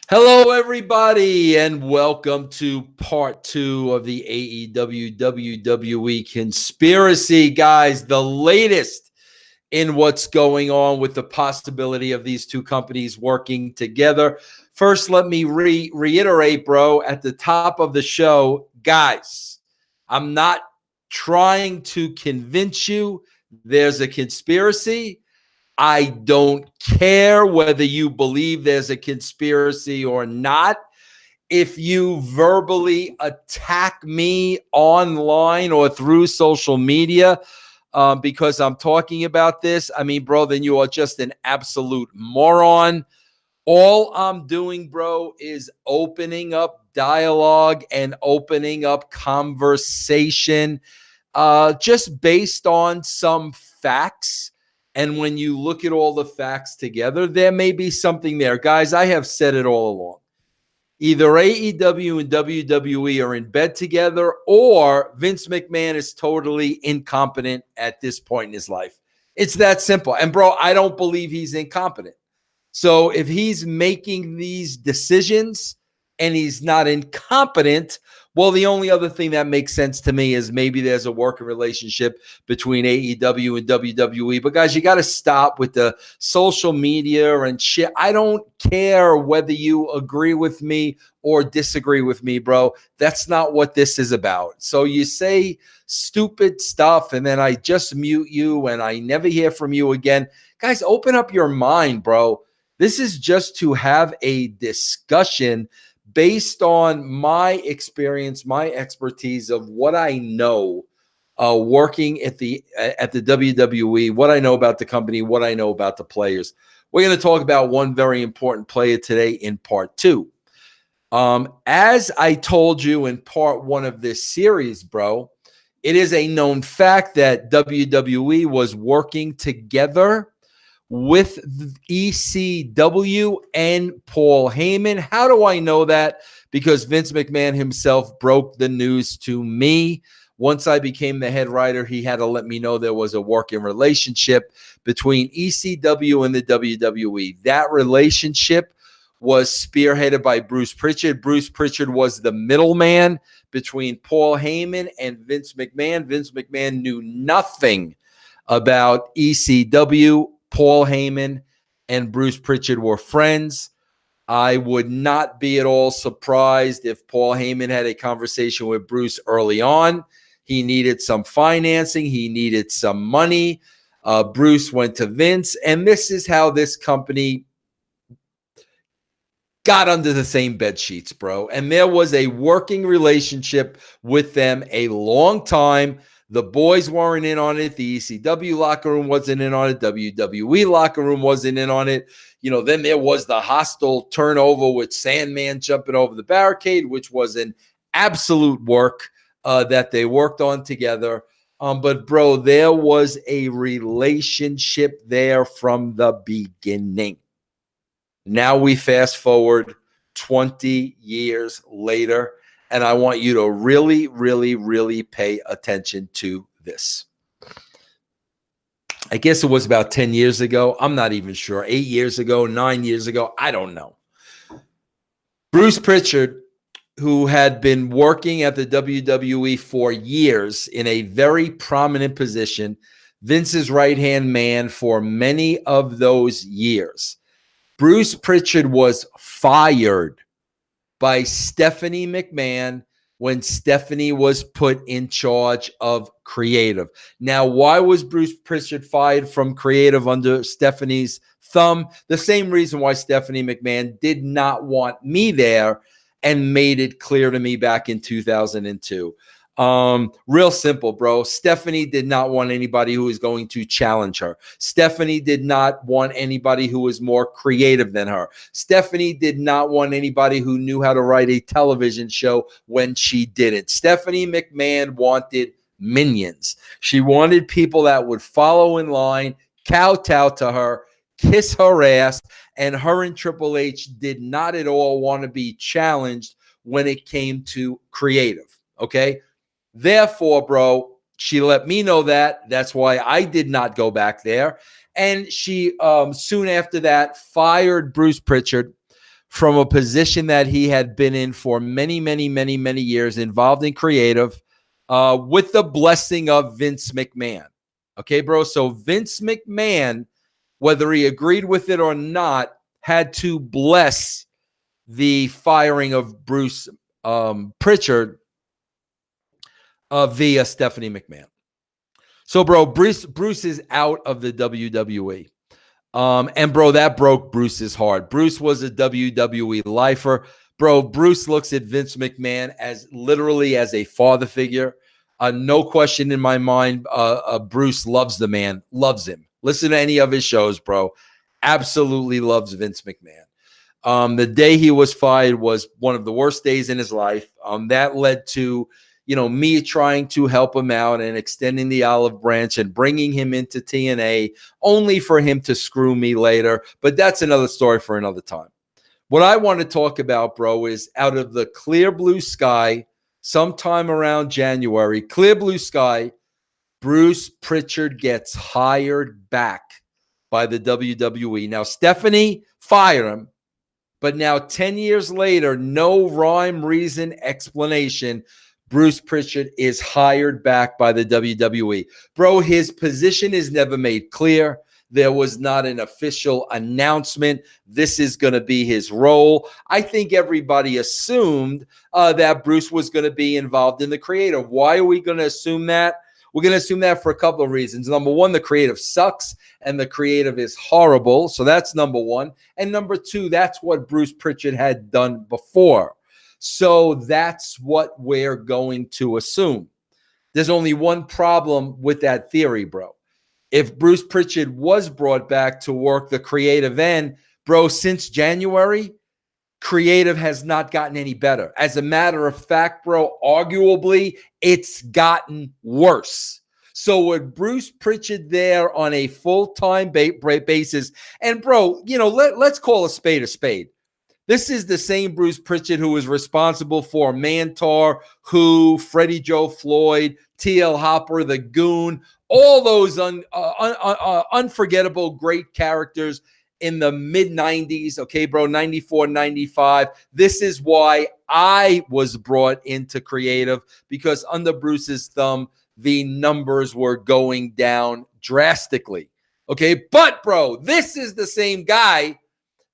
Hello, everybody, and welcome to part 2 of the AEW WWE conspiracy. Guys, the latest in what's going on with the possibility of these two companies working together. First, let me reiterate, bro, at the top of the show, guys, I'm not trying to convince you there's a conspiracy. I don't care whether you believe there's a conspiracy or not. If you verbally attack me online or through social media because I'm talking about this, I mean, bro, then you are just an absolute moron. All I'm doing, bro, is opening up dialogue and opening up conversation just based on some facts. And when you look at all the facts together, there may be something there. Guys, I have said it all along. Either AEW and WWE are in bed together, or Vince McMahon is totally incompetent at this point in his life. It's that simple. And, bro, I don't believe he's incompetent. So if he's making these decisions and he's not incompetent, well, the only other thing that makes sense to me is maybe there's a working relationship between AEW and WWE. But, guys, you got to stop with the social media and shit. I don't care whether you agree with me or disagree with me, bro. That's not what this is about. So you say stupid stuff, and then I just mute you, and I never hear from you again. Guys, open up your mind, bro. This is just to have a discussion based on my experience, my expertise of what I know working at the WWE, what I know about the company, what I know about the players. We're going to talk about one very important player today in part 2. As I told you in part 1 of this series, bro, it is a known fact that WWE was working together with ECW and Paul Heyman. How do I know that? Because Vince McMahon himself broke the news to me. Once I became the head writer, he had to let me know there was a working relationship between ECW and the WWE. That relationship was spearheaded by Bruce Pritchard. Bruce Pritchard was the middleman between Paul Heyman and Vince McMahon. Vince McMahon knew nothing about ECW. Paul Heyman and Bruce Pritchard were friends. I would not be at all surprised if Paul Heyman had a conversation with Bruce early on. He needed some financing. He needed some money. Bruce went to Vince, and this is how this company got under the same bed sheets, bro. And there was a working relationship with them a long time. The boys weren't in on it. The ECW locker room wasn't in on it. WWE locker room wasn't in on it. You know, then there was the hostile turnover with Sandman jumping over the barricade, which was an absolute work that they worked on together. But, bro, there was a relationship there from the beginning. Now we fast forward 20 years later, and I want you to really, really, really pay attention to this. I guess it was about 10 years ago. I'm not even sure. 8 years ago, 9 years ago. I don't know. Bruce Pritchard, who had been working at the WWE for years in a very prominent position, Vince's right-hand man for many of those years. Bruce Pritchard was fired by Stephanie McMahon when Stephanie was put in charge of creative. Now, why was Bruce Pritchard fired from creative under Stephanie's thumb? The same reason why Stephanie McMahon did not want me there and made it clear to me back in 2002. Real simple, bro. Stephanie did not want anybody who was going to challenge her. Stephanie did not want anybody who was more creative than her. Stephanie did not want anybody who knew how to write a television show when she didn't. Stephanie McMahon wanted minions. She wanted people that would follow in line, kowtow to her, kiss her ass, and her and Triple H did not at all want to be challenged when it came to creative, okay? Therefore, bro, she let me know that. That's why I did not go back there. And she soon after that fired Bruce Pritchard, from a position that he had been in for many, many, many, many years, involved in creative, with the blessing of Vince McMahon. Okay, bro? So Vince McMahon, whether he agreed with it or not, had to bless the firing of Bruce Pritchard via Stephanie McMahon. So, bro, Bruce is out of the WWE. And, bro, that broke Bruce's heart. Bruce was a WWE lifer. Bro, Bruce looks at Vince McMahon as literally as a father figure. No question in my mind, Bruce loves the man, loves him. Listen to any of his shows, bro. Absolutely loves Vince McMahon. The day he was fired was one of the worst days in his life. That led to, me trying to help him out and extending the olive branch and bringing him into TNA, only for him to screw me later. But that's another story for another time. What I want to talk about, bro, is out of the clear blue sky, sometime around January, clear blue sky, Bruce Pritchard gets hired back by the WWE. Now, Stephanie fired him, but now 10 years later, no rhyme, reason, explanation, Bruce Pritchard is hired back by the WWE. Bro, his position is never made clear. There was not an official announcement. This is going to be his role. I think everybody assumed that Bruce was going to be involved in the creative. Why are we going to assume that? We're going to assume that for a couple of reasons. Number one, the creative sucks and the creative is horrible. So that's number one. And number two, that's what Bruce Pritchard had done before. So that's what we're going to assume. There's only one problem with that theory, bro. If Bruce Pritchard was brought back to work the creative end, bro, since January, creative has not gotten any better. As a matter of fact, bro, arguably, it's gotten worse. So with Bruce Pritchard there on a full-time basis, and bro, let's call a spade a spade. This is the same Bruce Pritchard who was responsible for Mantar, Who, Freddie Joe Floyd, T.L. Hopper, The Goon, all those unforgettable great characters in the mid-90s, okay, bro, 94, 95. This is why I was brought into creative, because under Bruce's thumb, the numbers were going down drastically, okay? But, bro, this is the same guy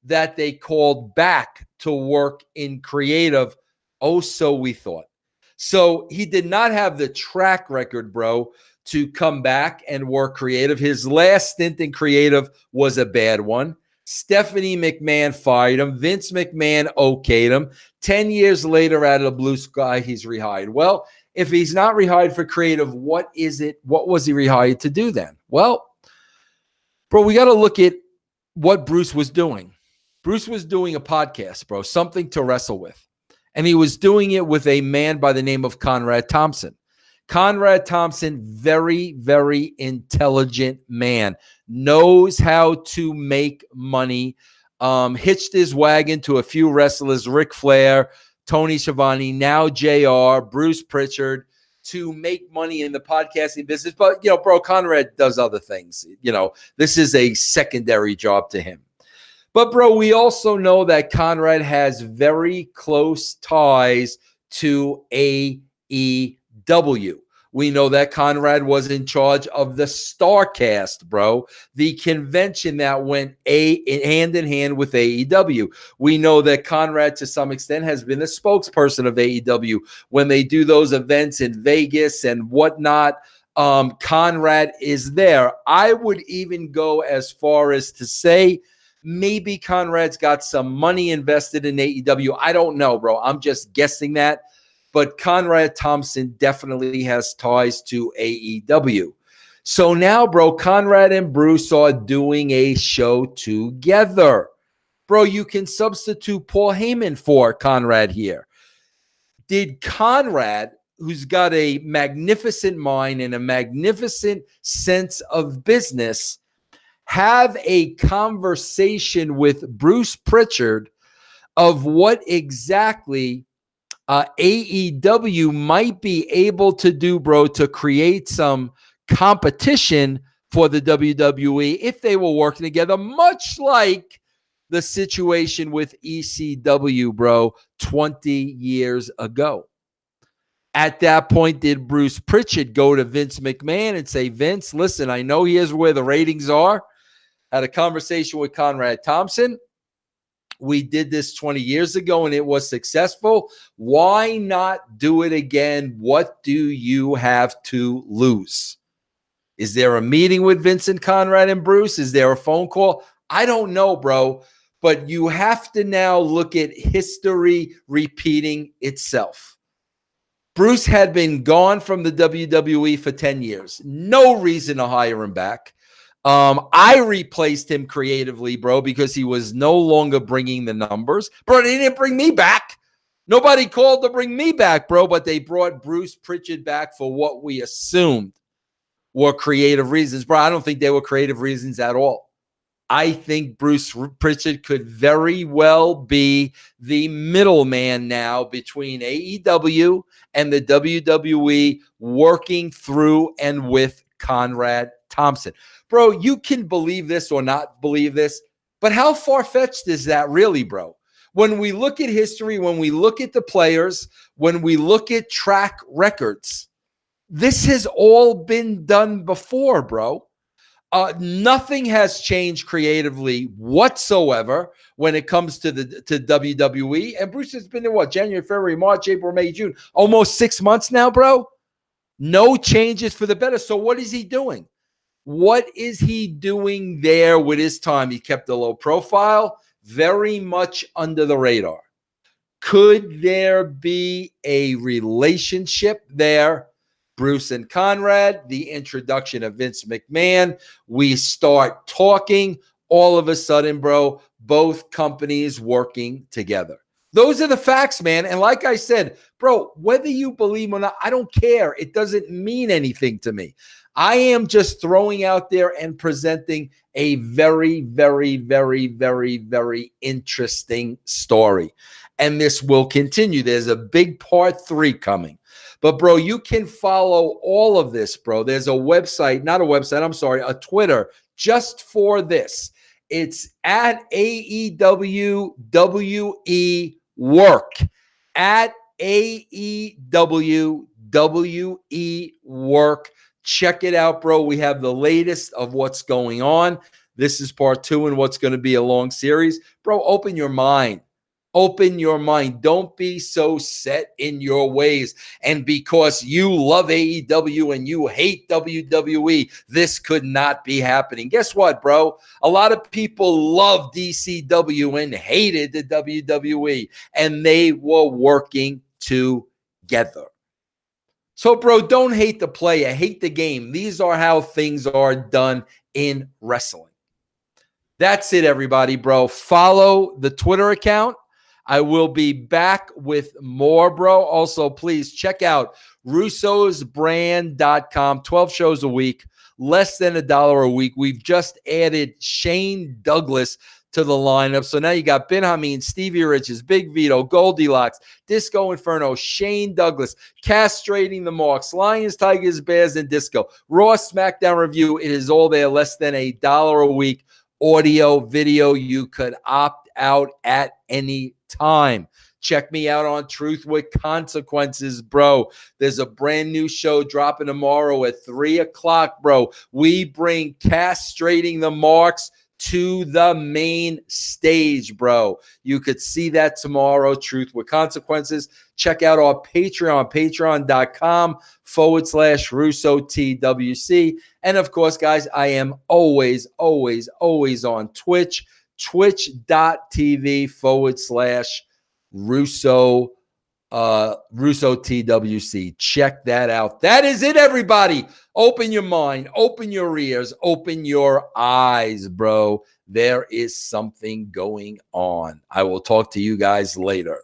that they called back to work in creative. Oh, so we thought. So he did not have the track record, bro, to come back and work creative. His last stint in creative was a bad one. Stephanie McMahon fired him. Vince McMahon okayed him. 10 years later, out of the blue sky, he's rehired. Well, if he's not rehired for creative, what is it? What was he rehired to do then? Well, bro, we got to look at what Bruce was doing. Bruce was doing a podcast, bro, something to wrestle with. And he was doing it with a man by the name of Conrad Thompson. Conrad Thompson, very, very intelligent man, knows how to make money, hitched his wagon to a few wrestlers, Ric Flair, Tony Schiavone, now JR, Bruce Pritchard, to make money in the podcasting business. But, bro, Conrad does other things. This is a secondary job to him. But, bro, we also know that Conrad has very close ties to AEW. We know that Conrad was in charge of the StarCast, bro, the convention that went hand in hand with AEW. We know that Conrad, to some extent, has been a spokesperson of AEW when they do those events in Vegas and whatnot. Conrad is there. I would even go as far as to say maybe Conrad's got some money invested in AEW. I don't know, bro. I'm just guessing that. But Conrad Thompson definitely has ties to AEW. So now, bro, Conrad and Bruce are doing a show together. Bro, you can substitute Paul Heyman for Conrad here. Did Conrad, who's got a magnificent mind and a magnificent sense of business, have a conversation with Bruce Pritchard of what exactly AEW might be able to do, bro, to create some competition for the WWE if they were working together, much like the situation with ECW, bro, 20 years ago. At that point, did Bruce Pritchard go to Vince McMahon and say, Vince, listen, I know here's where the ratings are. Had a conversation with Conrad Thompson. We did this 20 years ago and it was successful. Why not do it again? What do you have to lose? Is there a meeting with Vincent Conrad and Bruce? Is there a phone call? I don't know, bro. But you have to now look at history repeating itself. Bruce had been gone from the WWE for 10 years. No reason to hire him back. I replaced him creatively, bro, because he was no longer bringing the numbers. Bro, they didn't bring me back. Nobody called to bring me back, bro, but they brought Bruce Pritchard back for what we assumed were creative reasons. Bro, I don't think they were creative reasons at all. I think Bruce Pritchard could very well be the middleman now between AEW and the WWE, working through and with Conrad Thompson. Bro, you can believe this or not believe this, but how far-fetched is that really, bro? When we look at history, when we look at the players, when we look at track records, this has all been done before, bro. Nothing has changed creatively whatsoever when it comes to WWE. And Bruce has been in what? January, February, March, April, May, June. Almost 6 months now, bro. No changes for the better. So what is he doing? What is he doing there with his time? He kept a low profile, very much under the radar. Could there be a relationship there? Bruce and Conrad, the introduction of Vince McMahon, we start talking. All of a sudden, bro, both companies working together. Those are the facts, man. And like I said, bro, whether you believe or not, I don't care. It doesn't mean anything to me. I am just throwing out there and presenting a very, very, very, very, very interesting story. And this will continue. There's a big part 3 coming. But, bro, you can follow all of this, bro. There's a website, not a website, I'm sorry, a Twitter just for this. It's at AEWWE Work. At AEWWE Work. Check it out, bro. We have the latest of what's going on. This is part 2 in what's going to be a long series. Bro, open your mind. Open your mind. Don't be so set in your ways. And because you love AEW and you hate WWE, this could not be happening. Guess what, bro? A lot of people love DCW and hated the WWE, and they were working together. So, bro, don't hate the player, hate the game. These are how things are done in wrestling. That's it, everybody, bro. Follow the Twitter account. I will be back with more, bro. Also, please check out russosbrand.com. 12 shows a week, less than $1 a week. We've just added Shane Douglas to the lineup. So now you got Ben Hameen, Stevie Richards, Big Vito, Goldilocks, Disco Inferno, Shane Douglas, Castrating the Marks, Lions, Tigers, Bears, and Disco. Raw SmackDown Review. It is all there, less than $1 a week. Audio, video, you could opt out at any time. Check me out on Truth with Consequences, bro. There's a brand new show dropping tomorrow at 3 o'clock, bro. We bring Castrating the Marks to the main stage, bro. You could see that tomorrow, Truth with Consequences. Check out our Patreon, patreon.com/RussoTWC. And of course, guys, I am always on Twitch, twitch.tv/Russo TWC. Check that out. That is it, everybody. Open your mind, open your ears, open your eyes, bro. There is something going on. I will talk to you guys later.